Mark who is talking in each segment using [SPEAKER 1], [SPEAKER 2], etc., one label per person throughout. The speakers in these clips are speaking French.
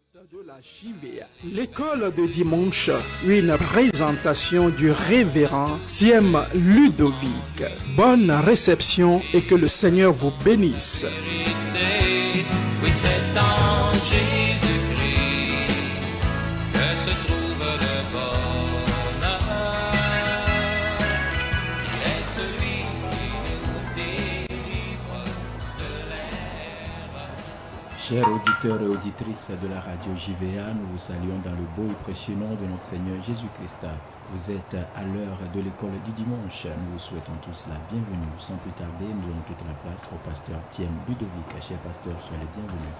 [SPEAKER 1] De la JVA, l'école de dimanche, une présentation du révérend Thiem Ludovic. Bonne réception et que le Seigneur vous bénisse.
[SPEAKER 2] Oui, c'est en Jésus-Christ que se trouve le bonheur. Et celui qui nous délivre de l'erreur.
[SPEAKER 3] Chers auditeurs et auditrices de la radio JVA, nous vous saluons dans le beau et précieux nom de notre Seigneur Jésus-Christ. Vous êtes à l'heure de l'école du dimanche. Nous vous souhaitons tous la bienvenue. Sans plus tarder, nous donnons toute la place au pasteur Thiem Ludovic. Cher pasteur, soyez les bienvenus.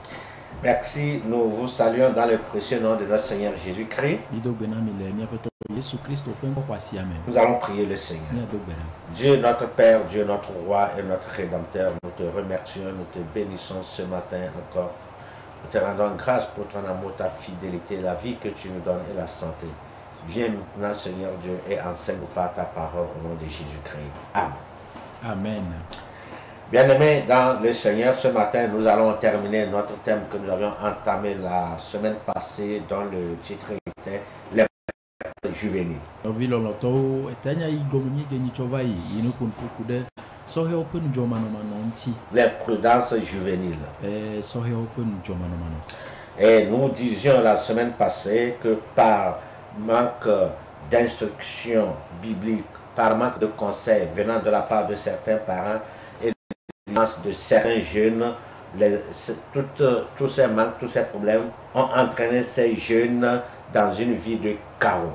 [SPEAKER 4] Merci, nous vous saluons dans le précieux nom de notre Seigneur Jésus-Christ. Nous allons prier le Seigneur. Dieu notre Père, Dieu notre Roi et notre Rédempteur, nous te remercions, nous te bénissons ce matin encore. Nous te rendons grâce pour ton amour, ta fidélité, la vie que tu nous donnes et la santé. Viens maintenant, Seigneur Dieu, et enseigne-nous par ta parole au nom de Jésus-Christ. Amen.
[SPEAKER 3] Amen.
[SPEAKER 4] Bien-aimés dans le Seigneur, ce matin, nous allons terminer notre thème que nous avions entamé la semaine passée, dont le titre était les prudences juvéniles. Les prudences juvéniles. Et nous disions la semaine passée que par manque d'instruction biblique, par manque de conseils venant de la part de certains parents et de certains jeunes, tous ces manques, tous ces problèmes ont entraîné ces jeunes dans une vie de chaos.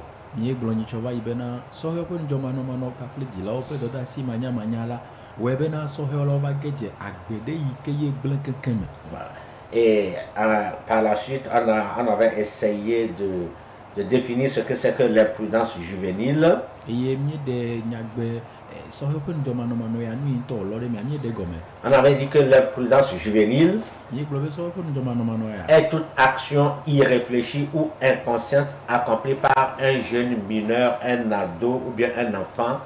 [SPEAKER 4] Et par la suite, on avait essayé de définir ce que c'est que l'imprudence juvénile. On avait dit que l'imprudence juvénile est toute action irréfléchie ou inconsciente accomplie par un jeune mineur, un ado ou bien un enfant.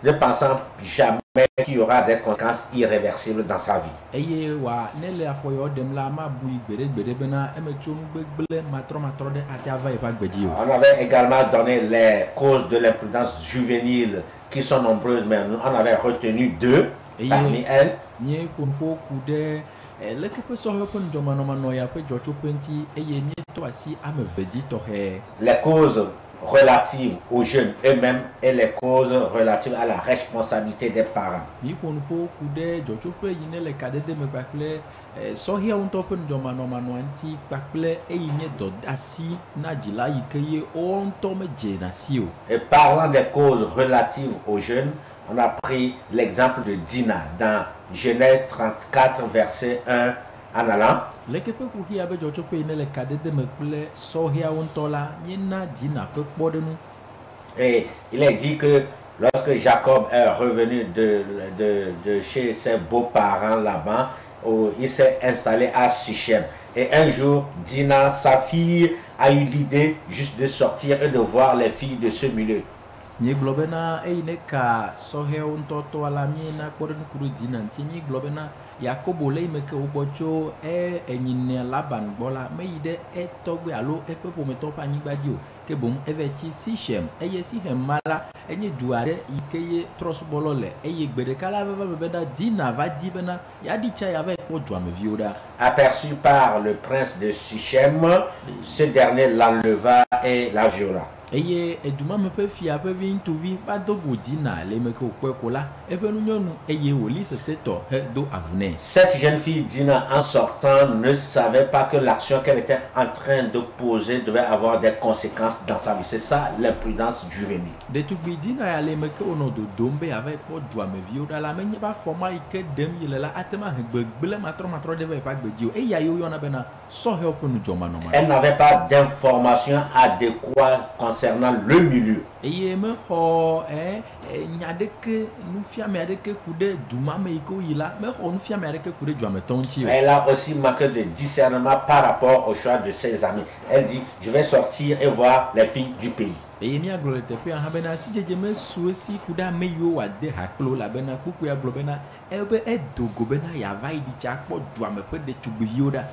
[SPEAKER 4] Ne pensant jamais qu'il y aura des conséquences irréversibles dans sa vie. On avait également donné les causes de l'imprudence juvénile qui sont nombreuses, mais on avait retenu deux parmi elles. Les causes relatives aux jeunes eux-mêmes et les causes relatives à la responsabilité des parents. Et parlant des causes relatives aux jeunes, on a pris l'exemple de Dina dans Genèse 34, verset 1 en allant. Et il est dit que lorsque Jacob est revenu de chez ses beaux-parents là-bas, il s'est installé à Sichem. Et un jour, Dina, sa fille, a eu l'idée juste de sortir et de voir les filles de ce milieu. Aperçu par le prince de Sichem, ce dernier l'enleva et la viola. Cette jeune fille Dina, en sortant, ne savait pas que l'action qu'elle était en train de poser devait avoir des conséquences dans sa vie. C'est ça l'imprudence juvénile. Elle n'avait pas d'informations adéquates concernant concernant le milieu.
[SPEAKER 3] eye me xɔ nya ɖeke nufiame aɖeke ku ɖe dumame yi ke woyi la me xɔ nufiame aɖeke ku ɖe duametɔ ŋuti o.
[SPEAKER 4] Elle a aussi manqué de discernement par rapport au choix de ses amis. Elle dit, je vais sortir et voir les filles du pays.
[SPEAKER 3] eye miagblɔ le teƒea hã bena sidzedze mesu esi ku ɖe ame yiwo wòade haklo elabena kpukpu ya gblɔ bena ebe edo go bena yeava yi ɖi tsa kpɔ duame ƒe ɖetugbiviwo ɖa.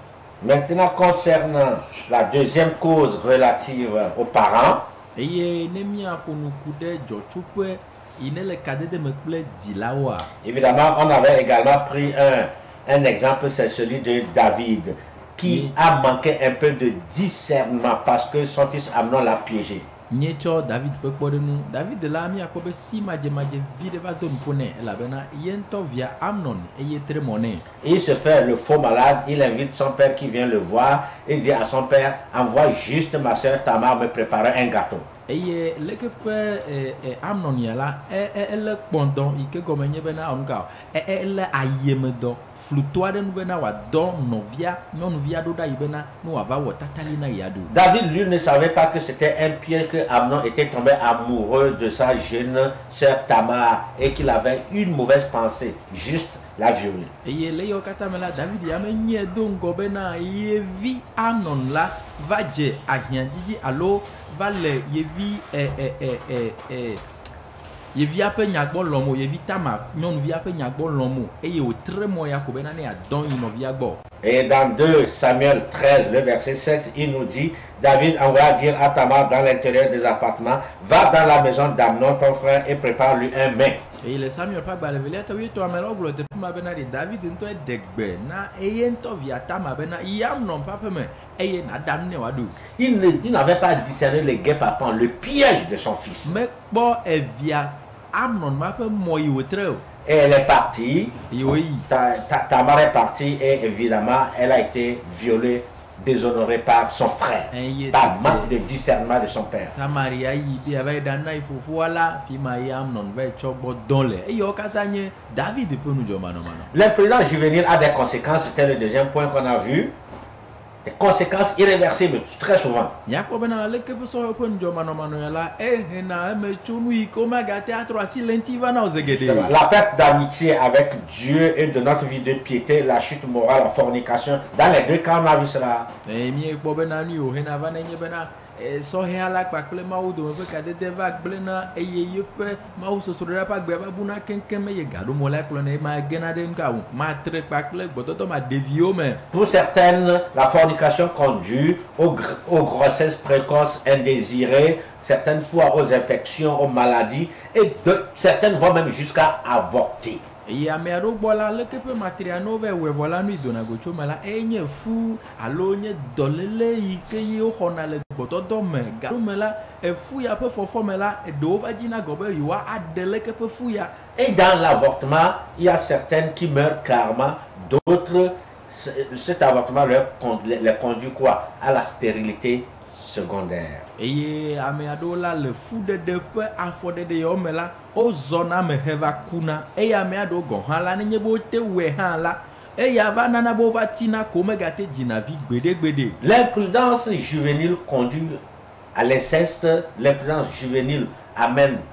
[SPEAKER 4] Maintenant, concernant la deuxième cause relative aux parents,
[SPEAKER 3] eye ne miaƒo nu ku ɖe dzɔtsuƒe yi ne le kadede me kple dzilawoa.
[SPEAKER 4] évidemment, on avait également pris un exemple, c'est celui de David, qui a manqué un peu de discernement parce que son fils Amnon l'a piégé.
[SPEAKER 3] Nyetsɔ David ƒe kpɔɖenu. David la miakpɔ be si madzemadze vi ɖe va do nuƒo nɛ elabena ye ŋutɔ via Amnon eye tre mɔ nɛ.
[SPEAKER 4] Il se fait le faux malade, il invite son père qui vient le voir et dit à son père, envoie juste ma soeur Tamar me préparer un gâteau.
[SPEAKER 3] Eye leke ƒe Amnon ya la ele kpɔndɔ yi ke gɔme nye bena ɔnuka ele ayemedɔ fluto aɖe nu bena wòadɔ nɔvia nyɔnuvia ɖo ɖa yi bena ne wòava wɔ tatali na yia ɖo.
[SPEAKER 4] David, lui, ne savait pas que c'était un piège, que Amnon était tombé amoureux de sa jeune sœur Tamar et qu'il avait une mauvaise pensée, juste la violer.
[SPEAKER 3] Eye le yiwo katã me la David ya menye do ŋgɔ bena yevi Amnon la va dze ahiãdidi alo va le yevi yevia ƒe nyagbɔ lɔm o, yevi Tamar nyɔnuvia ƒe nyagbɔ lɔm o eye wòtre mɔ ya ko bena ne yeadɔ yi nɔvia gbɔ.
[SPEAKER 4] Et dans 2 Samuel 13, le verset 7, il nous dit, David envoya dire à Tamar dans l'intérieur des appartements, va dans la maison d'Amnon, ton frère, et prépare-lui un mets.
[SPEAKER 3] Eye le Samuel ƒe agbalẽ velia tɔ wuietɔa me la wogblɔ teƒe ma bena ɖe David ŋutɔ ɖe gbe na eye ŋutɔ via Tamar bena yi Amnon ƒe aƒe me eye naɖa nu ne wòaɖo.
[SPEAKER 4] Il n'avait pas discerné le guet-apens, le piège de son fils.
[SPEAKER 3] Mekpɔ evia Amnon ma ƒe mɔ yi wòtre o.
[SPEAKER 4] Et elle est partie,
[SPEAKER 3] Eye woyi.
[SPEAKER 4] Tamar est partie et évidemment, elle a été violée, déshonorée par son frère, par manque de discernement de son père.
[SPEAKER 3] Tamar ya yi bi ava yi ɖa na yi fofoa la fi ma ye Amnon va yi tsɔ gbɔ dɔ le eye wo katã nye David ƒe nudzɔmanɔmanɔ.
[SPEAKER 4] L'imprudence juvénile a des conséquences, c'était le deuxième point qu'on a vu. Des conséquences irréversibles, très souvent.
[SPEAKER 3] Nyakpɔ bena leke ƒe sɔhɛ ƒe nudzɔmanɔmanɔ ya la ehena eme tso nu yi ke womagate atrɔ asi le ŋuti va na wo ze geɖe.
[SPEAKER 4] La perte d'amitié avec Dieu et de notre vie de piété, la chute morale, la fornication, dans les deux cas on a vu cela.
[SPEAKER 3] Miekpɔ bena nu yiwo hena va nenye bena sɔhɛa la kpakple Mawu dome ƒe kadede va gblẽna eye yeƒe Mawu sosroɖa ƒe agbe va buna keŋkeŋ eye gaɖomɔ la kplɔ ne ma gena ɖe nuka o matre kpakple gbɔdɔdɔ ma ɖeviwo me.
[SPEAKER 4] Pour certaines, la fornication conduit aux grossesses précoces indésirées, certaines fois aux infections, aux maladies, et certaines vont même jusqu'à avorter.
[SPEAKER 3] Eye ame aɖewo gbɔ la leke ƒe materianewo va wɔe vɔ la nu yi dona go tso me la enye fu alo nye dɔléle yi ke ye woxɔna le gbɔdɔdɔ me gaɖome la efu ya ƒe fɔfɔ me la eɖewo va dzina gɔ be yewoa aɖe leke ƒe fu ya.
[SPEAKER 4] Et dans l'avortement, il y a certaines qui meurent carrément, d'autres, cet avortement les conduit quoi? À la stérilité secondaire.
[SPEAKER 3] Eye ame aɖewo la le fuɖeɖe ƒe afɔɖeɖe yawo me la wozɔna me heva kuna eye ame aɖewo gɔ hã la nenye be wote wɔe hã la eya va nana be wova tina ko megate dzina vi gbeɖegbeɖe.
[SPEAKER 4] L'imprudence juvénile conduit à l'inceste. L'imprudence juvénile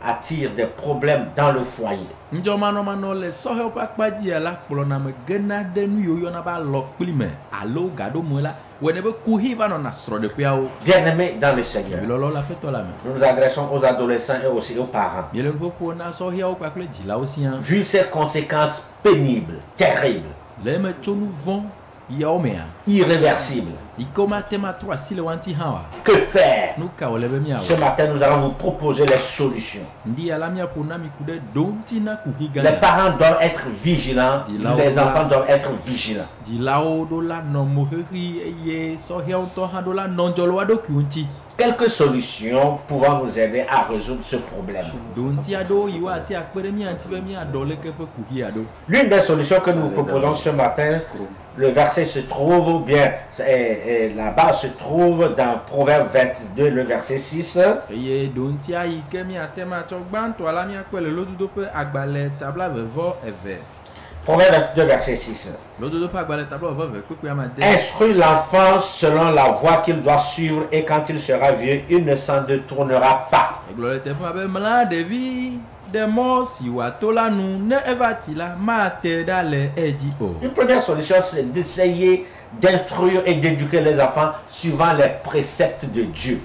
[SPEAKER 4] attire des problèmes dans le foyer.
[SPEAKER 3] Nudzɔmanɔmanɔ le sɔhɛwo ƒe akpadzi ya la kplɔna me gena ɖe nu yiwo yɔna be alɔkpli me alo gaɖome la wɔnɛ be kuhi va nɔna srɔ̃ɖeƒeawo.
[SPEAKER 4] Bien-aimés dans le Seigneur,
[SPEAKER 3] Lɔlɔ la fetɔ la me.
[SPEAKER 4] nous nous adressons aux adolescents et aussi aux parents.
[SPEAKER 3] Miele nuƒoƒo na sɔhɛawo kpakple dzilawo siaa.
[SPEAKER 4] Vu ces conséquences pénibles, terribles,
[SPEAKER 3] Le eme tso nu vɔ̃ yawo mea.
[SPEAKER 4] irréversibles,
[SPEAKER 3] Yi ke womate matrɔ asi le wa ŋuti hã wa.
[SPEAKER 4] que faire?
[SPEAKER 3] Nu ka wòle be
[SPEAKER 4] Ce
[SPEAKER 3] miawɔ?
[SPEAKER 4] matin, nous allons vous proposer les solutions.
[SPEAKER 3] Ndi ya la miaƒo na mi ku ɖe ɖo ŋuti na kuhi gã
[SPEAKER 4] Les
[SPEAKER 3] ya.
[SPEAKER 4] parents doivent être vigilants, les enfants doivent être vigilants.
[SPEAKER 3] Dzilawo ɖo la nɔ mo xexi eye sɔhɛawo ŋutɔ hã ɖo la nɔ ŋdzɔ le wa ɖokui ŋuti.
[SPEAKER 4] Quelques solutions pouvant nous aider à résoudre ce problème.
[SPEAKER 3] Ɖo ŋuti aɖewo yi woate akpe ɖe mia ŋuti be miaɖɔ leke ƒe kuhi aɖo.
[SPEAKER 4] L'une des solutions que nous vous proposons ce matin, le verset se trouve bien, la base se trouve dans Proverbe 22, le verset 6.
[SPEAKER 3] Eye ɖo ŋutia yi ke miate matsɔ gbãtɔa la miakpɔe le lododo ƒe agbalẽ tabla vevɔ eve.
[SPEAKER 4] Proverbe 22, verset 6. Instruis l'enfant selon la voie qu'il doit suivre et quand il sera vieux, il ne s'en détournera pas. Une première solution, c'est d'essayer d'instruire et d'éduquer les enfants suivant les préceptes de Dieu.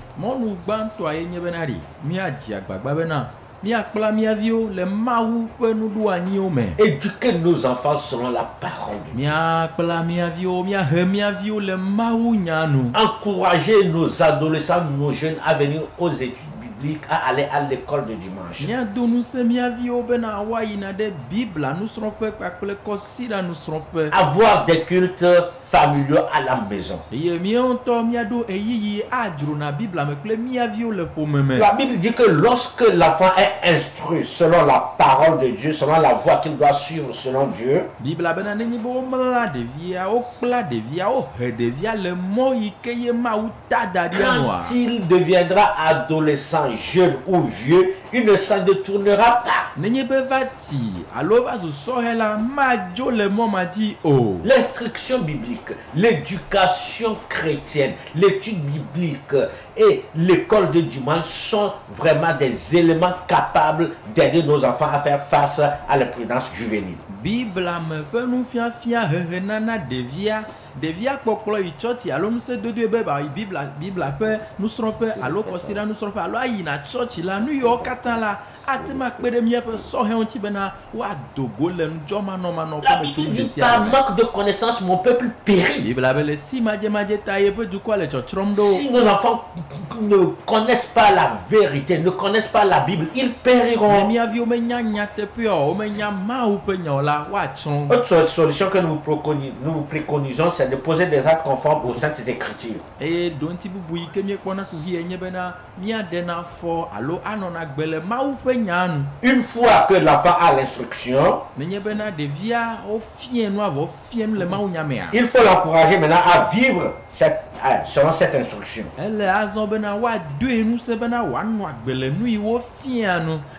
[SPEAKER 4] Éduquer nos enfants selon la parole de Dieu. Encourager nos adolescents, nos jeunes à venir aux études bibliques, à aller à l'école de dimanche. Avoir des cultes familiaux à la maison. La Bible dit que lorsque l'enfant est instruit selon la parole de Dieu, selon la voie qu'il doit suivre selon Dieu, quand il deviendra adolescent, jeune ou vieux, il ne s'en détournera pas. L'instruction biblique, l'éducation chrétienne, l'étude biblique et l'école de dimanche sont vraiment des éléments capables d'aider nos enfants à faire face à l'imprudence juvénile. La Bible dit par manque de connaissance, mon peuple périt. Si nos enfants ne connaissent pas la vérité, ne connaissent pas la Bible, ils périront. Autre solution que nous préconisons, c'est de poser des actes conformes aux Saintes Écritures. Une fois que l'enfant a l'instruction, il faut l'encourager maintenant à vivre selon cette instruction.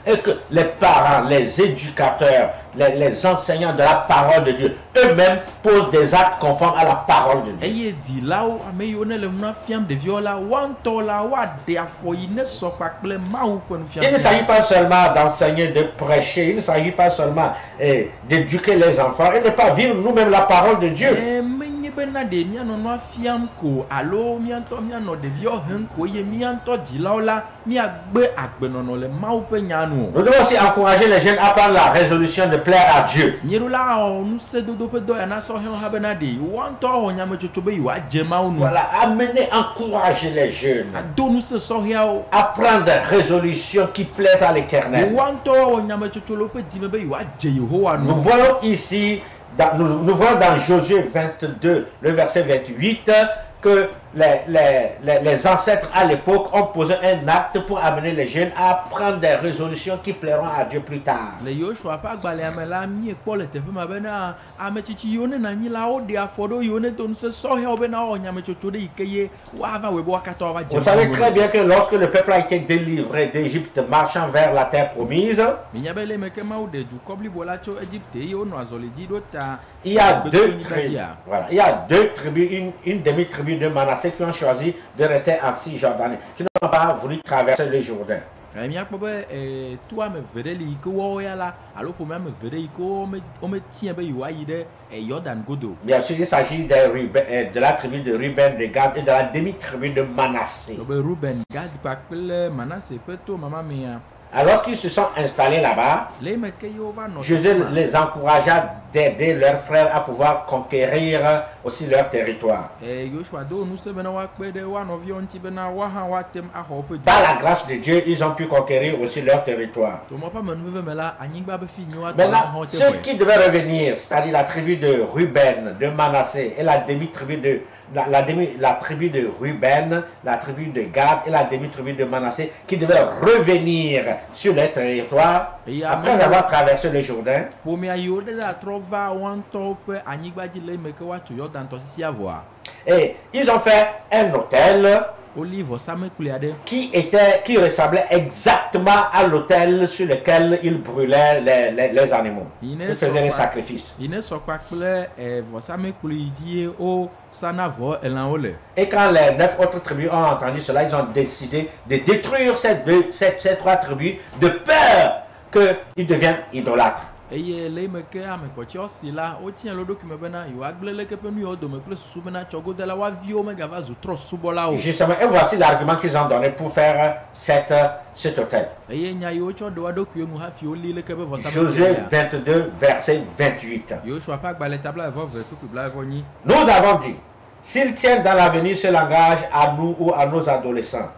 [SPEAKER 4] Et que les parents, les éducateurs, les enseignants de la parole de Dieu, eux-mêmes posent des actes conformes à la parole de Dieu. Il ne s'agit pas seulement d'enseigner, de prêcher, il ne s'agit pas seulement d'éduquer les enfants et ne pas vivre nous-mêmes la parole de Dieu. Nous devons aussi encourager les jeunes à prendre la résolution de plaire à Dieu. Voilà, amener, encourager les jeunes à prendre des résolutions qui plaisent à l'Éternel. Nous voyons ici, nous voyons dans Josué 22, le verset 28, que les ancêtres à l'époque ont posé un acte pour amener les jeunes à prendre des résolutions qui plairont à Dieu plus tard. Vous savez très bien que lorsque le peuple a été délivré d'Égypte marchant vers la terre promise, il y a deux tribus. Voilà, il y a deux tribus, une demi-tribu de Manassé qui ont choisi de rester en Cisjordanie, qui n'ont pas voulu traverser le Jourdain. Bien sûr, il s'agit de la tribu de Ruben, de Gad et de la demi-tribu de Manassé. Alors qu'ils se sont installés là-bas, Josué les encouragea d'aider leurs frères à pouvoir conquérir aussi leur territoire. Par la grâce de Dieu, ils ont pu conquérir aussi leur territoire. Maintenant, ceux qui devaient revenir, c'est-à-dire la tribu de Ruben, de Manassé et la demi-tribu de la tribu de Ruben, la tribu de Gad et la demi-tribu de Manassé, qui devaient revenir sur leur territoire après avoir traversé le Jourdain. Et ils ont fait un hôtel
[SPEAKER 3] Olive vɔsamekpli aɖe.
[SPEAKER 4] qui ressemblait exactement à l'autel sur lequel il brûlait les animaux. Il faisait les sacrifices.
[SPEAKER 3] Yi ne sɔ kpakple vɔsamekpli yi dzi wosana vɔ elãwo le.
[SPEAKER 4] Et quand les 9 autres tribus ont entendu cela, ils ont décidé de détruire ces 3 tribus de peur qu'ils deviennent idolâtres.
[SPEAKER 3] Eye le me ke ame kpɔtsi si la wotia le ɖokui me bena yewoagblẽ leke ƒe nu yawo dome kple susu bena tsɔgodela woaviwo megava zu trɔ subɔlawo.
[SPEAKER 4] Justement, et voici l'argument qu'ils ont donné pour faire cet autel.
[SPEAKER 3] Eye nya yiwo tsɔ ɖe wo ɖokuiwo nu hafi woli leke ƒe
[SPEAKER 4] Josué
[SPEAKER 3] vɔsamekplia.
[SPEAKER 4] 22, verset 28.
[SPEAKER 3] Yosua ƒe agbalẽ tabla evɔ ve kpekpe bla evɔ nyi.
[SPEAKER 4] Nous avons dit, s'ils tiennent dans l'avenir ce langage à nous ou à nos adolescents,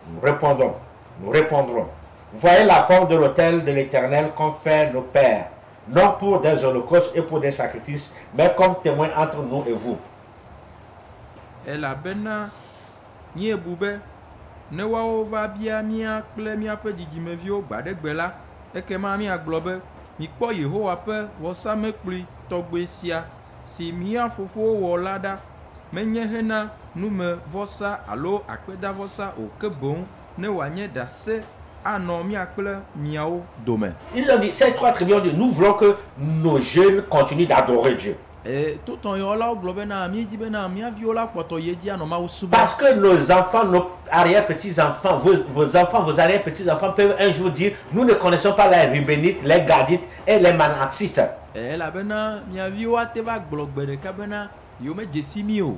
[SPEAKER 4] nous répondrons. Voyez la forme de l'autel de l'Éternel qu'ont fait nos pères, non pour des holocaustes et pour des sacrifices, mais comme témoin entre nous et vous.
[SPEAKER 3] Elabena míebu be ne woawo va bia mía kple míaƒe dzidzimeviwo gba ɖe gbe la, ekema míagblɔ be mikpɔ Yehowa ƒe vɔsamekpli tɔgbe sia si mía fofowo wɔ la ɖa, menye hena numevɔsa alo akpedavɔsa o, ke boŋ ne wòanye ɖase anɔ mía kple miawo dome.
[SPEAKER 4] Ils ont dit, ces 3 tribus ont dit, nous voulons que nos jeunes continuent d'adorer Dieu.
[SPEAKER 3] Totɔnyɔlawo gblɔ bena míedi bena mía viwo la kpɔtɔ ye dzi anɔ Mawu subɔ.
[SPEAKER 4] Parce que nos enfants, nos arrière-petits-enfants, vos enfants, vos arrière-petits-enfants peuvent un jour dire, nous ne connaissons pas les Rubénites, les Gadites et les Manassites.
[SPEAKER 3] Elabena mía viwo ate va gblɔ gbe ɖeka bena yewo medze si mí o.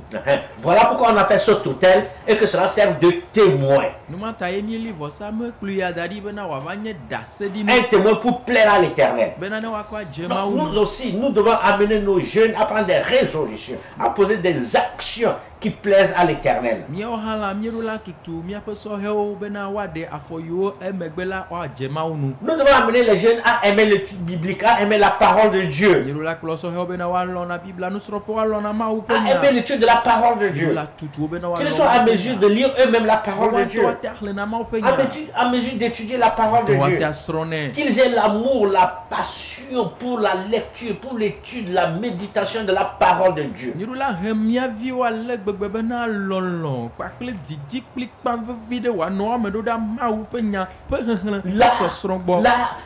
[SPEAKER 4] Voilà pourquoi on a fait cet autel et que cela serve de témoin.
[SPEAKER 3] Numata ye míeli vɔsamekpli ya da ɖi bena wòava nye ɖase ɖi
[SPEAKER 4] Un témoin pour plaire à l'Éternel.
[SPEAKER 3] bena ne woakɔ adze
[SPEAKER 4] Donc,
[SPEAKER 3] Mawu
[SPEAKER 4] nous
[SPEAKER 3] nu.
[SPEAKER 4] aussi, nous devons amener nos jeunes à prendre des résolutions, à poser des actions qui plaisent à l'Éternel.
[SPEAKER 3] Míawo hã la míeɖo la tutu míaƒe sɔhɛwo bena woaɖe afɔ yiwo emegbe la woadze Mawu nu.
[SPEAKER 4] Nous devons amener les jeunes à aimer l'étude biblique, à aimer la parole de Dieu,
[SPEAKER 3] Míeɖo la kplɔ sɔhɛwo bena woalɔ̃na Biblia nusrɔ̃ƒe, woalɔ̃na Mawu ƒe
[SPEAKER 4] à
[SPEAKER 3] nya.
[SPEAKER 4] aimer l'étude de la parole de
[SPEAKER 3] Míeɖo
[SPEAKER 4] Dieu,
[SPEAKER 3] la tutu wo bena
[SPEAKER 4] qu'ils soient à mesure de lire eux-mêmes la parole de Dieu,
[SPEAKER 3] woate axlẽna Mawu ƒe nya.
[SPEAKER 4] à mesure d'étudier la parole de
[SPEAKER 3] Woate
[SPEAKER 4] Dieu.
[SPEAKER 3] asrɔ̃ nɛ.
[SPEAKER 4] Qu'ils aient l'amour, la passion pour la lecture, pour l'étude, la méditation de la parole de Dieu.
[SPEAKER 3] Míeɖo la he mía viwo ale gbegbe bena lɔlɔ̃ kpakple didi kpli kpã vevi ɖe wòanɔ ame ɖo ɖa Mawu ƒe nya ƒe xexlẽ
[SPEAKER 4] La-
[SPEAKER 3] ƒe sɔsrɔ̃ gbɔ.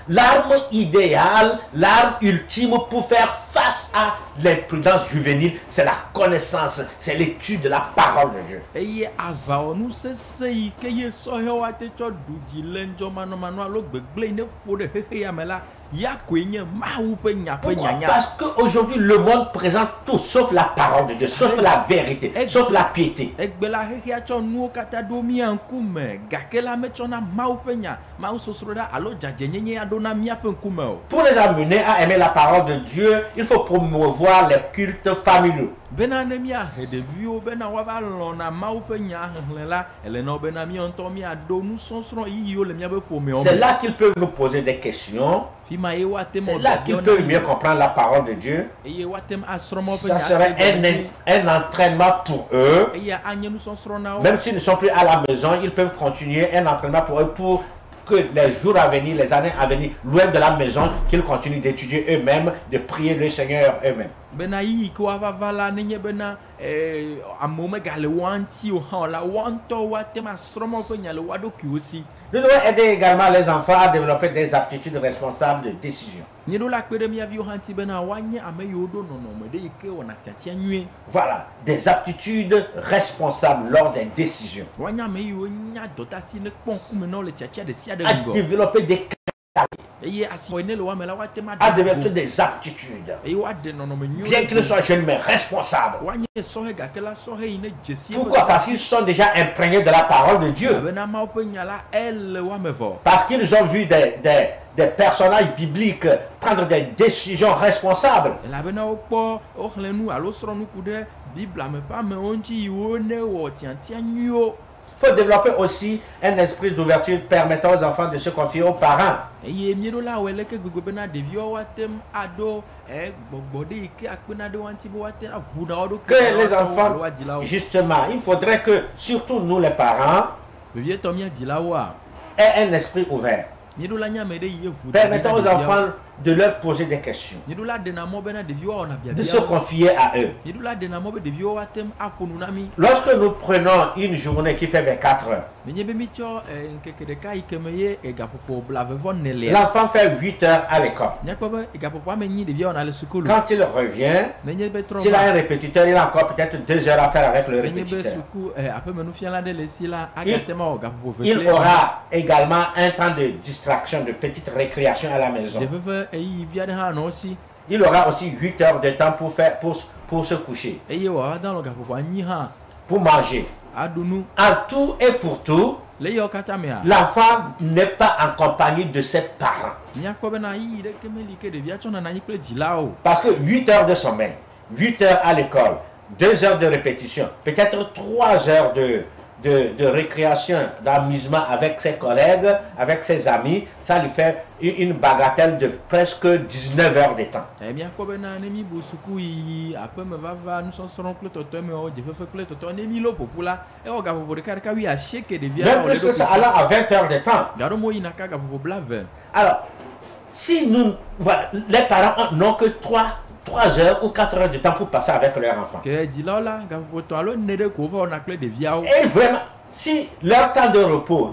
[SPEAKER 4] L'arme idéale, l'arme ultime pour faire face à l'imprudence juvénile, c'est la connaissance, c'est l'étude de la parole de Dieu.
[SPEAKER 3] Eye aʋawɔnu sesẽ yi ke ye sɔhɛwo ate tsɔ ɖu dzi le ŋdzɔmanɔmanɔ alo gbegblẽ yi ne ƒo ɖe xexea me la, ya koe nye Mawu ƒe nya ƒe
[SPEAKER 4] Pourquoi?
[SPEAKER 3] nyanya.
[SPEAKER 4] Parce qu'aujourd'hui, le monde présente tout sauf la parole de Dieu, sauf la vérité, sauf la piété.
[SPEAKER 3] Egbe la xexea tsɔ nuwo katã ɖo mía ŋkume, gake la metsɔna Mawu ƒe nya, Mawu sosro ɖa alo dzadzenyenye ya ɖo na míaƒe ŋkume o.
[SPEAKER 4] Pour les amener à aimer la parole de Dieu, il faut promouvoir les cultes familiaux.
[SPEAKER 3] Bena ne míahe ɖeviwo bena woava lɔ̃na Mawu ƒe nya xexlẽ la, ele na wo bena mía ŋutɔ míaɖo nusɔsrɔ̃ yiyiwo le míaƒe ƒomewo
[SPEAKER 4] C'est
[SPEAKER 3] me.
[SPEAKER 4] là qu'ils peuvent nous poser des questions.
[SPEAKER 3] Fi ma ye woate
[SPEAKER 4] C'est
[SPEAKER 3] mɔ
[SPEAKER 4] là qu'ils
[SPEAKER 3] ɖeviwo
[SPEAKER 4] peuvent
[SPEAKER 3] na
[SPEAKER 4] mieux comprendre la parole de Dieu.
[SPEAKER 3] eye woate asrɔ̃ Mawu ƒe
[SPEAKER 4] Ça
[SPEAKER 3] nya
[SPEAKER 4] serait un entraînement pour eux.
[SPEAKER 3] eye anye nusɔsrɔ̃ na wo.
[SPEAKER 4] Même s'ils ne sont plus à la maison, ils peuvent continuer un entraînement pour eux pour que les jours à venir, les années à venir, loin de la maison, qu'ils continuent d'étudier eux-mêmes, de prier le Seigneur eux-mêmes.
[SPEAKER 3] Bena yi ke woava va la nenye bena amewo megale woa ŋuti o hã o la, woa ŋutɔ woate asrɔ̃ Mawu ƒe nya le woa ɖokuiwo si.
[SPEAKER 4] Nous devons aider également les enfants à développer des aptitudes responsables de décision.
[SPEAKER 3] Míeɖo la kpe ɖe mía viwo hã ŋuti bena woanye ame yiwo ɖo nɔnɔme ɖe yi ke wɔna tiatia nyuie.
[SPEAKER 4] Voilà, des aptitudes responsables lors des décisions.
[SPEAKER 3] Woanye ame yiwo nya dɔdeasi ne kpɔ ŋkume na wo le tiatia ɖe sia ɖe
[SPEAKER 4] À
[SPEAKER 3] ŋgɔ.
[SPEAKER 4] développer des
[SPEAKER 3] Eye asixɔ yi ne le woame la woate
[SPEAKER 4] à développer des aptitudes.
[SPEAKER 3] eye woaɖe nɔnɔme nyuie.
[SPEAKER 4] Bien qu'ils soient jeunes mais responsables.
[SPEAKER 3] woanye sɔhɛ gake la sɔhɛ yi ne dze si.
[SPEAKER 4] Pourquoi? Parce qu'ils sont déjà imprégnés de la parole de Dieu.
[SPEAKER 3] Bena Mawu ƒe nya la ele woame vɔ.
[SPEAKER 4] Parce qu'ils ont vu des personnages bibliques prendre des décisions responsables.
[SPEAKER 3] Elabena wokpɔ woxlẽ nu alo srɔ̃ nuku ɖe Biblia me ƒe amewo ŋuti yiwo ne wɔ tiatia nyuiwo.
[SPEAKER 4] Il faut développer aussi un esprit d'ouverture permettant aux enfants de se confier aux parents.
[SPEAKER 3] Eye míeɖo la wɔe leke gbegbe bena ɖeviwo woatem aɖo gbɔgbɔ ɖe yi ke akpena ɖe woa ŋuti be woate aʋu na wo ɖokui
[SPEAKER 4] Que
[SPEAKER 3] na
[SPEAKER 4] les
[SPEAKER 3] woatɔwo
[SPEAKER 4] enfants,
[SPEAKER 3] alo woadzilawo.
[SPEAKER 4] justement, il faudrait que, surtout nous les parents,
[SPEAKER 3] Vevietɔ míadzilawoa,
[SPEAKER 4] aient un esprit ouvert.
[SPEAKER 3] míeɖo la nye ame ɖe yi ye ʋu
[SPEAKER 4] Permettant aux enfants de leur poser des questions,
[SPEAKER 3] Nidula de na mo bena de vio ona bia
[SPEAKER 4] de se confier à eux.
[SPEAKER 3] Nidula de na mo be de vio atem aponu nami.
[SPEAKER 4] Lorsque nous prenons une journée qui fait 24 heures,
[SPEAKER 3] Nyebe mi cho nkeke de kai kemeye e gapopo blavevon nele.
[SPEAKER 4] l'enfant fait 8 heures à l'école.
[SPEAKER 3] Nyakobe e gapopo amenyi de vio ona le sukulu.
[SPEAKER 4] Quand il revient,
[SPEAKER 3] Nyebe tro.
[SPEAKER 4] s'il a un répétiteur, il a encore peut-être 2 heures à faire avec le
[SPEAKER 3] Nyebe
[SPEAKER 4] répétiteur.
[SPEAKER 3] suku ape menu fiala de lesila agatema o gapopo ve.
[SPEAKER 4] Il aura également un temps de distraction, de petite récréation à la maison.
[SPEAKER 3] Je veux faire e via de ha no si.
[SPEAKER 4] Il aura aussi 8 heures de temps pour se coucher,
[SPEAKER 3] E ye wa dans le gapopo anyi ha
[SPEAKER 4] pour manger.
[SPEAKER 3] adunu
[SPEAKER 4] En tout et pour tout,
[SPEAKER 3] le yo katamea.
[SPEAKER 4] l'enfant n'est pas en compagnie de ses parents.
[SPEAKER 3] Nyakobe na yi de kemeli ke de via chona na yikle dilao.
[SPEAKER 4] Parce que 8 heures de sommeil, 8 heures à l'école, 2 heures de répétition, peut-être 3 heures de récréation, d'amusement avec ses collègues, avec ses amis, ça lui fait une bagatelle de presque 19 heures de temps.
[SPEAKER 3] E mi akobe na ne mi busuku yi ape me va nous sonsoron kle toto me o je fe kle toto ne mi lo popula e o gapopo de karka wi a sheke de via.
[SPEAKER 4] Même plus que ça, allant à 20 heures de temps.
[SPEAKER 3] Garo mo yi na ka gapopo blave.
[SPEAKER 4] Alors, si nous, voilà, les parents n'ont que 3 heures ou 4 heures de temps pour passer avec leur enfant.
[SPEAKER 3] Ke dilao la gapopo to alo ne de ko va on a kle de via o.
[SPEAKER 4] Et vraiment, si leur temps de repos,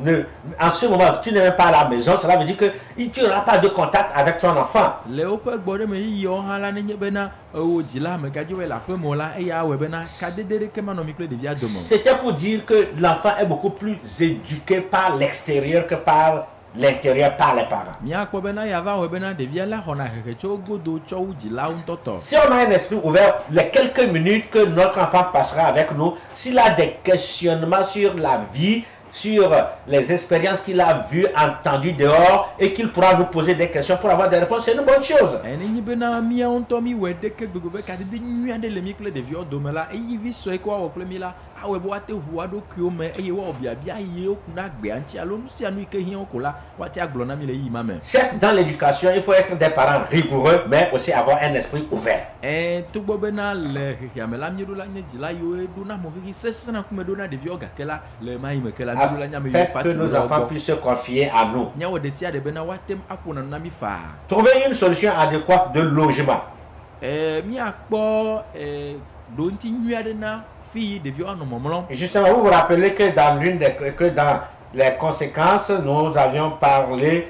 [SPEAKER 4] en ce moment, tu n'es même pas à la maison, cela veut dire que tu n'auras pas de contact avec ton enfant.
[SPEAKER 3] Le ope gbore me yi yo hala ne nyebe na o dila me gajo we la pe mo la e ya we be na ka dedere ke mano mi kle de via domo.
[SPEAKER 4] C'était pour dire que l'enfant est beaucoup plus éduqué par l'extérieur que par l'intérieur, par les parents.
[SPEAKER 3] Mi akobe na ya va we be na de via la hona heke cho godo cho u dila un toto.
[SPEAKER 4] Si on a un esprit ouvert, les quelques minutes que notre enfant passera avec nous, s'il a des questionnements sur la vie, sur les expériences qu'il a vues, entendues dehors, et qu'il pourra nous poser des questions pour avoir des réponses, c'est une bonne chose.
[SPEAKER 3] E ne nyebe na mi a onto mi we de ke gbegbe ka de nyu de le mi kle de via domo la e yi vi so e ko wa kle mi la a we bo ate hu ado kio me e ye wa obia bia ye o kuna gbe anti alo nu si anu ike hin o ko la wa ti aglo na mi le yi ma me.
[SPEAKER 4] Certes, dans l'éducation, il faut être des parents rigoureux, mais aussi avoir un esprit ouvert.
[SPEAKER 3] E to gbo be na le ya me la mi do la nye dila yo e do na mo fi sese na kume do na de via ga ke la le ma yi me ke la mi do la nya me yo
[SPEAKER 4] Afin
[SPEAKER 3] fatu.
[SPEAKER 4] que nos enfants puissent se confier à nous.
[SPEAKER 3] Nya wo de sia de be na wa tem apona na mi fa.
[SPEAKER 4] Trouver une solution adéquate de logement.
[SPEAKER 3] Mi akpo do nti nyu ade na fi de via no momlon.
[SPEAKER 4] Et justement, vous vous rappelez que dans dans les conséquences, nous avions parlé,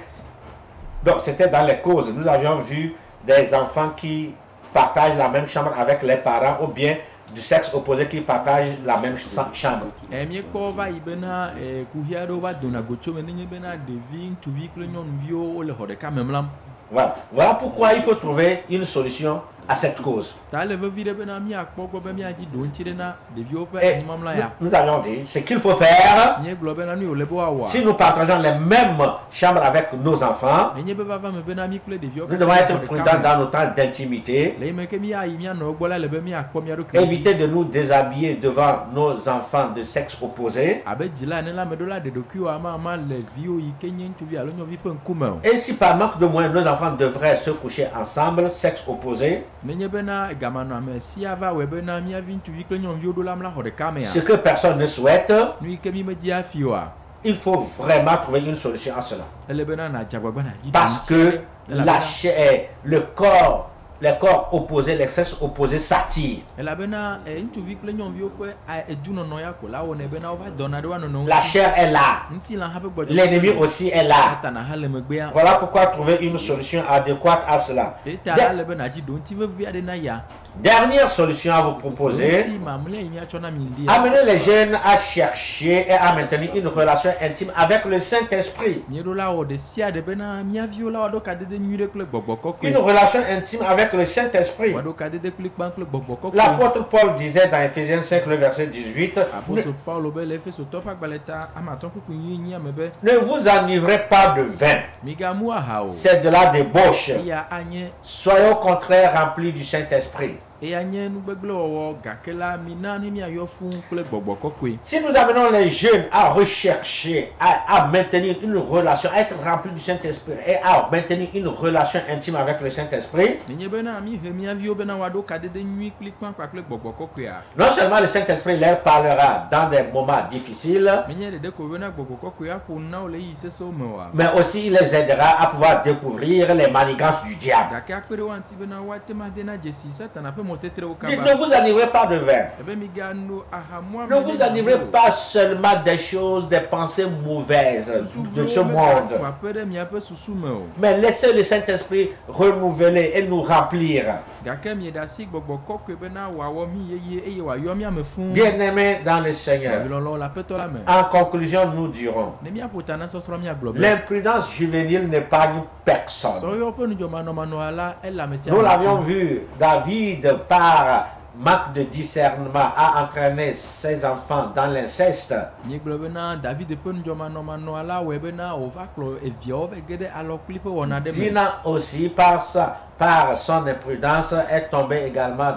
[SPEAKER 4] donc c'était dans les causes, nous avions vu des enfants qui partagent la même chambre avec les parents ou bien du sexe opposé qui partagent la même chambre.
[SPEAKER 3] Mi ko va ibena ku hia do va dona gocho me nye bena de vi tu vi kle nyon vio o le hode ka memlam.
[SPEAKER 4] Voilà pourquoi il faut trouver une solution à cette cause.
[SPEAKER 3] Ta le ve vide bena mi akpo ko be mi aji do nti de na de vio pe
[SPEAKER 4] Et
[SPEAKER 3] imam la ya.
[SPEAKER 4] nous avions dit, ce qu'il faut faire,
[SPEAKER 3] Nye glo bena nu o le bo awa.
[SPEAKER 4] si nous partageons les mêmes chambres avec nos enfants,
[SPEAKER 3] Nye be va me bena mi kle de vio.
[SPEAKER 4] nous devons être prudents dans nos temps d'intimité.
[SPEAKER 3] Le me ke mi ayi mi no gbola le be mi akpo mi ado ke.
[SPEAKER 4] Éviter de nous déshabiller devant nos enfants de sexe opposé.
[SPEAKER 3] Abe dila ne la me do la de doku ama le vio yi kenyen tu vi alo nyo vi pe nkume.
[SPEAKER 4] Et si par manque de moyens, nos enfants devraient se coucher ensemble, sexe opposé,
[SPEAKER 3] Nenye bena gamano ame si ava we bena mi avi tu vi kle nyon vio do la mla hode ka me ya.
[SPEAKER 4] ce que personne ne souhaite,
[SPEAKER 3] Nu ke mi me dia fiwa.
[SPEAKER 4] il faut vraiment trouver une solution à cela.
[SPEAKER 3] Ele bena na jagba na ji.
[SPEAKER 4] Parce que la chair, le corps, les corps opposés, les sexes opposés s'attirent.
[SPEAKER 3] Ela bena ntu vi kle nyon vio pe ejuno no ya ko la wona bena ova dona de wano no.
[SPEAKER 4] La chair est là.
[SPEAKER 3] Nti la habe gbodo.
[SPEAKER 4] L'ennemi aussi est là.
[SPEAKER 3] Ata na hale me gbe ya.
[SPEAKER 4] Voilà pourquoi trouver une solution adéquate à cela.
[SPEAKER 3] Eta hale bena ji don ti ve vi ade na ya.
[SPEAKER 4] Dernière solution à vous proposer.
[SPEAKER 3] Nti mamle imi achona mi ndi.
[SPEAKER 4] Amenez les jeunes à chercher et à maintenir une relation intime avec le Saint-Esprit.
[SPEAKER 3] Ni do la o de sia de bena mi avio la wado ka de nyure kle gbogbo kokko.
[SPEAKER 4] Une relation intime avec le Saint-Esprit.
[SPEAKER 3] Wado ka de kle kpan kle gbogbo kokko.
[SPEAKER 4] L'apôtre Paul disait dans Ephésiens 5, le verset 18,
[SPEAKER 3] Apôtre Paul be le fe so topa gbaleta amaton ku kunyi amebe.
[SPEAKER 4] ne vous enivrez pas de vin.
[SPEAKER 3] Migamu ahao.
[SPEAKER 4] C'est de la débauche.
[SPEAKER 3] Ya anye
[SPEAKER 4] Soyez au contraire remplis du Saint-Esprit.
[SPEAKER 3] eya nye nugbegble wɔwɔ gake la mina ne miayɔ fún kple gbɔgbɔ kɔkɔe.
[SPEAKER 4] Si nous amenons les jeunes à rechercher, à maintenir une relation, à être remplis du Saint-Esprit et à maintenir une relation intime avec le Saint-Esprit,
[SPEAKER 3] nenye bena mi he miaviwo bena woaɖo kadede nyui kpli kpakpa kple gbɔgbɔ kɔkɔea.
[SPEAKER 4] non seulement le Saint-Esprit leur parlera dans des moments difficiles,
[SPEAKER 3] Menye ɖeɖe ko bena gbɔgbɔ kɔkɔea ƒo na wo le yi sesewo me oa.
[SPEAKER 4] mais aussi il les aidera à pouvoir découvrir les manigances du diable.
[SPEAKER 3] Gake akpe ɖe wo ŋuti bena woate ma de na dzesi satana ƒe mɔtetrewo
[SPEAKER 4] Dites,
[SPEAKER 3] kaba.
[SPEAKER 4] ne vous enivrez pas de vin.
[SPEAKER 3] Ebe mi gano ahamua
[SPEAKER 4] Ne vous enivrez pas seulement des choses, des pensées mauvaises de ce monde.
[SPEAKER 3] Aƒe ɖe miaƒe susu me o.
[SPEAKER 4] Mais laissez le Saint-Esprit renouveler et nous remplir.
[SPEAKER 3] Gake mieɖe asi gbɔgbɔ kɔkɔe bena wòawɔ mi yeye eye wòayɔ miame fũu.
[SPEAKER 4] Bien-aimés dans le Seigneur,
[SPEAKER 3] Lɔlɔ le aƒetɔ la me.
[SPEAKER 4] en conclusion, nous dirons,
[SPEAKER 3] Ne miaƒo ta na sɔsrɔ̃ miagblɔ be.
[SPEAKER 4] l'imprudence juvénile n'épargne personne.
[SPEAKER 3] Sɔyɔ ƒe nudzɔmanɔmanɔa la ele ame sia
[SPEAKER 4] Nous
[SPEAKER 3] ame
[SPEAKER 4] l'avions
[SPEAKER 3] ŋuti.
[SPEAKER 4] vu, David, par manque de discernement, a entraîné ses enfants dans l'inceste.
[SPEAKER 3] Miegblɔ bena David ƒe nudzɔmanɔmanɔa la wɔe bena wòva kplɔ eviawo va ge ɖe alɔkpli ƒe wɔna ɖe me.
[SPEAKER 4] Dina aussi, par son imprudence, est tombé également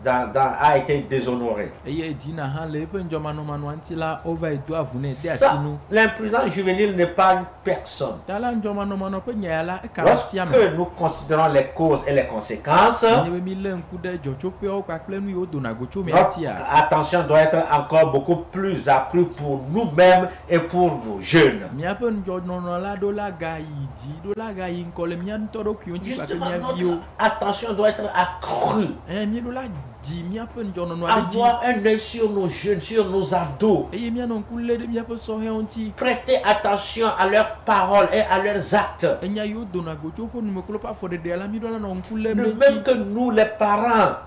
[SPEAKER 4] a été déshonoré.
[SPEAKER 3] Eye Dina hã le eƒe nudzɔmanɔmanɔa ŋuti la wova yi do avu nɛ de asi
[SPEAKER 4] Ça,
[SPEAKER 3] nu.
[SPEAKER 4] l'imprudence juvénile n'épargne personne.
[SPEAKER 3] Ta la nudzɔmanɔmanɔ ƒe nya ya la eka le asia me.
[SPEAKER 4] Lorsque nous considérons les causes et les conséquences,
[SPEAKER 3] Nye be mi lé ŋku ɖe dzɔtsoƒeawo kpakple nu yiwo dona go tso mia
[SPEAKER 4] notre
[SPEAKER 3] ŋutia.
[SPEAKER 4] attention doit être encore beaucoup plus accrue pour nous-mêmes et pour nos jeunes.
[SPEAKER 3] Miaƒe nudzɔnɔnɔ la ɖo la ga yi dzi ɖo la ga yi ŋkɔ le mia ŋutɔ ɖokuiwo ŋuti kpakple
[SPEAKER 4] Justement,
[SPEAKER 3] mia
[SPEAKER 4] notre
[SPEAKER 3] viwo.
[SPEAKER 4] attention doit être accrue.
[SPEAKER 3] Mi ɖo la di miaƒe nudzɔnɔnɔa ɖe dzi.
[SPEAKER 4] Avoir un œil sur nos jeunes, sur nos ados.
[SPEAKER 3] Eye mianɔ ŋku lé ɖe miaƒe sɔhɛwo ŋuti.
[SPEAKER 4] Prêtez attention à leurs paroles et à leurs actes.
[SPEAKER 3] Enya yiwo dona go tso ƒe numeklo ƒe afɔɖeɖea la mi ɖo la nɔ ŋku lé
[SPEAKER 4] De
[SPEAKER 3] ɖe
[SPEAKER 4] même
[SPEAKER 3] dzi.
[SPEAKER 4] que nous, les parents,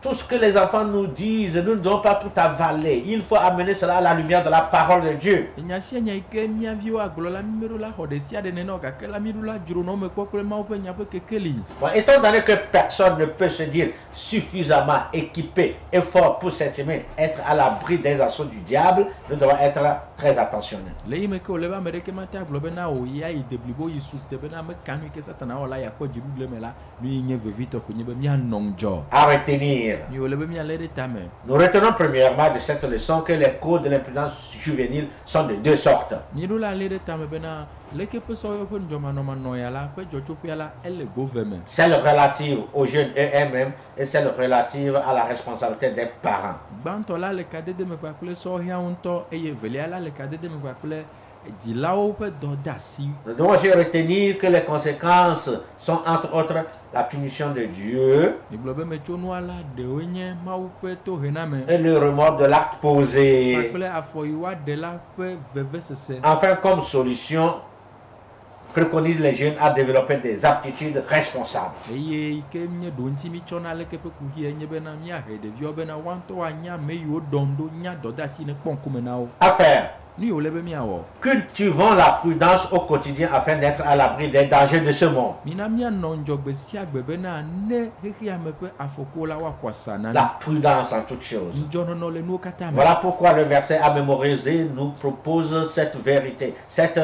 [SPEAKER 4] tout ce que les enfants nous disent, nous ne devons pas tout avaler. Il faut amener cela à la lumière de la parole de Dieu.
[SPEAKER 3] Enya sia nya yi ke mia viwo agblɔ la mi meɖo la xɔ ɖe sia ɖe nenɔ o gake la mi ɖo la dzronɔ me kpɔ kple Mawu ƒe nya ƒe kekeli.
[SPEAKER 4] Bon, étant donné que personne ne peut se dire suffisamment équipé et fort pour s'estimer être à l'abri des assauts du diable, nous devons être très attentionnés.
[SPEAKER 3] Le yi me ke wòle be ame ɖeke mate agblɔ bena wòya yi de blibo yi sute bena ame ka nu yi ke Satana wɔ la yakpɔ dziɖuɖu me la nu yi nye vevitɔ ko nye be mianɔ ŋdzɔ.
[SPEAKER 4] À retenir.
[SPEAKER 3] Mi wòle be mialé ɖe tame.
[SPEAKER 4] Nous retenons premièrement de cette leçon que les causes de l'imprudence juvénile sont de deux sortes.
[SPEAKER 3] Mi ɖo la lé ɖe tame bena leke ƒe sɔyɔ ƒe nudzɔmanɔmanɔ ya la ƒe dzɔtsoƒea la ele go ve me.
[SPEAKER 4] Celle relative aux jeunes eux-mêmes et celle relative à la responsabilité des parents.
[SPEAKER 3] Gbãtɔ la le kadede me kpakple sɔhɛawo ŋutɔ eye velia la le kadede me kpakple dzilawo ƒe dɔdeasi.
[SPEAKER 4] Nous devons aussi retenir que les conséquences sont entre autres la punition de Dieu
[SPEAKER 3] Migblɔ be metsonua la ɖewoe nye Mawu ƒe tohename
[SPEAKER 4] et le remords de l'acte posé.
[SPEAKER 3] kpakple afɔ yi woaɖe la ƒe vevesese.
[SPEAKER 4] Enfin, comme solution, préconise les jeunes à développer des aptitudes responsables.
[SPEAKER 3] Eye yi ke nye ɖo ŋuti mi tsɔna leke ƒe kuhie nye bena miahe ɖeviwo bena woaŋutɔ woanya ame yiwo ɖɔm ɖo nya dɔdeasi ne kpɔ ŋkume na wo.
[SPEAKER 4] À faire,
[SPEAKER 3] Nu yi wòle be miawɔ.
[SPEAKER 4] cultivons la prudence au quotidien afin d'être à l'abri des dangers de ce monde.
[SPEAKER 3] Mina mianɔ ŋdzɔgbe sia gbe bena ne xexea me ƒe afɔkuwo la woaxɔ asa na mi.
[SPEAKER 4] La prudence en toutes choses.
[SPEAKER 3] Ŋdzɔnɔnɔ le nuwo katã me.
[SPEAKER 4] Voilà pourquoi le verset à mémoriser nous propose cette vérité, cette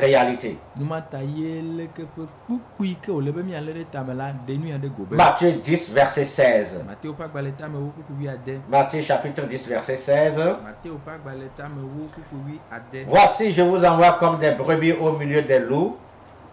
[SPEAKER 4] réalité.
[SPEAKER 3] Numata ye leke ƒe kpukpui ke wòle be mialé ɖe tame la ɖe nu ya ɖe go be.
[SPEAKER 4] Matthieu 10, verset 16.
[SPEAKER 3] Mateo ƒe agbalẽ tame wo kuku wi ade.
[SPEAKER 4] Matthieu chapitre 10, verset 16.
[SPEAKER 3] Mateo ƒe agbalẽ tame wo kuku wi ade.
[SPEAKER 4] Voici, je vous envoie comme des brebis au milieu des loups.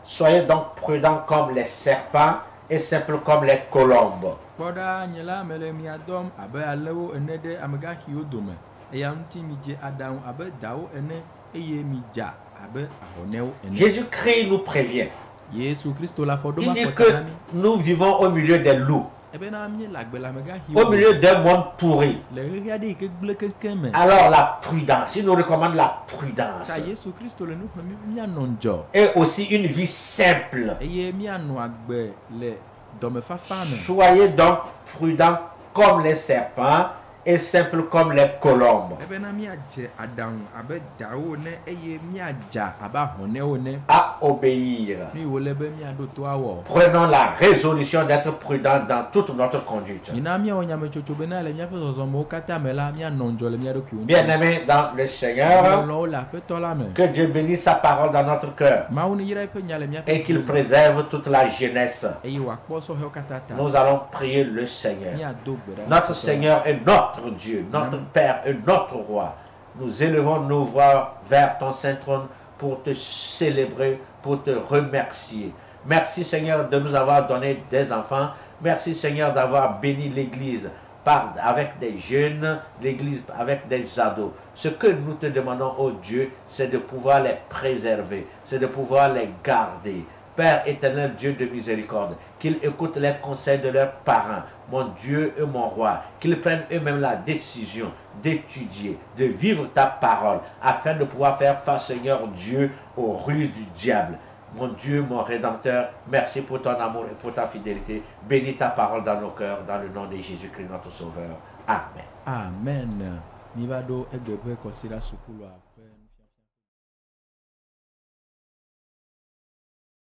[SPEAKER 4] Soyez donc prudents comme les serpents et simples comme les colombes.
[SPEAKER 3] Kpɔ ɖa nye la mele mia dɔm abe alẽwo ene ɖe amegaxiwo dome. Eya ŋuti midze aɖaŋu abe dawo ene eye midza abe ahɔnɛwo ene.
[SPEAKER 4] Jésus-Christ nous prévient.
[SPEAKER 3] Yesu Kristo la fɔ ɖo
[SPEAKER 4] Il
[SPEAKER 3] ma
[SPEAKER 4] dit
[SPEAKER 3] fɔ
[SPEAKER 4] que
[SPEAKER 3] ta na mi.
[SPEAKER 4] nous vivons au milieu des loups,
[SPEAKER 3] Ebena mi le agbe le amegaxiwo
[SPEAKER 4] au
[SPEAKER 3] dome.
[SPEAKER 4] milieu d'un monde pourri.
[SPEAKER 3] Le ɣeɣe aɖe yi ke gblẽ keŋkeŋ me.
[SPEAKER 4] Alors la prudence, il nous recommande la prudence.
[SPEAKER 3] Ta Yesu Kristo le nu xlẽm mi mianɔ ŋdzɔ.
[SPEAKER 4] Et aussi une vie simple.
[SPEAKER 3] Eye mianɔ agbe le dɔmefafa me.
[SPEAKER 4] Soyez donc prudents comme les serpents et simples comme les colombes.
[SPEAKER 3] ebe na miadze aɖaŋu abe dawo ne eye miadza abe ahɔnewo ne
[SPEAKER 4] À obéir.
[SPEAKER 3] nu yiwo le be miaɖo to awɔ
[SPEAKER 4] Prenons la résolution d'être prudents dans toute notre conduite.
[SPEAKER 3] mina miawɔ nyametsotso bena le miaƒe zɔzɔmewo katã me la mianɔ ŋdzɔ le mia ɖokuiwo
[SPEAKER 4] Bien-aimés dans le Seigneur,
[SPEAKER 3] lɔlɔwo le aƒetɔ la me
[SPEAKER 4] que Dieu bénisse sa parole dans notre cœur
[SPEAKER 3] mawu ne yra eƒe nya le miaƒe
[SPEAKER 4] et qu'il
[SPEAKER 3] ŋkume.
[SPEAKER 4] préserve toute la jeunesse.
[SPEAKER 3] eye wòakpɔ sɔhɛwo katã ta
[SPEAKER 4] Nous allons prier le Seigneur.
[SPEAKER 3] miado gbe ɖa
[SPEAKER 4] Notre
[SPEAKER 3] aƒetɔ.
[SPEAKER 4] Seigneur est notre Dieu, notre Père et notre Roi. Nous élevons nos voix vers ton saint trône pour te célébrer, pour te remercier. Merci Seigneur de nous avoir donné des enfants. Merci Seigneur d'avoir béni l'Église avec des jeunes, l'Église avec des ados. Ce que nous te demandons, oh Dieu, c'est de pouvoir les préserver, c'est de pouvoir les garder. Père éternel, Dieu de miséricorde, qu'ils écoutent les conseils de leurs parents, mon Dieu et mon roi, qu'ils prennent eux-mêmes la décision d'étudier, de vivre ta parole, afin de pouvoir faire face, Seigneur Dieu, aux ruses du diable. Mon Dieu, mon Rédempteur, merci pour ton amour et pour ta fidélité. Bénis ta parole dans nos cœurs, dans le nom de Jésus-Christ, notre Sauveur. Amen.
[SPEAKER 3] amen mi va ɖo egbe ƒe kɔsi ɖa sukulu aƒe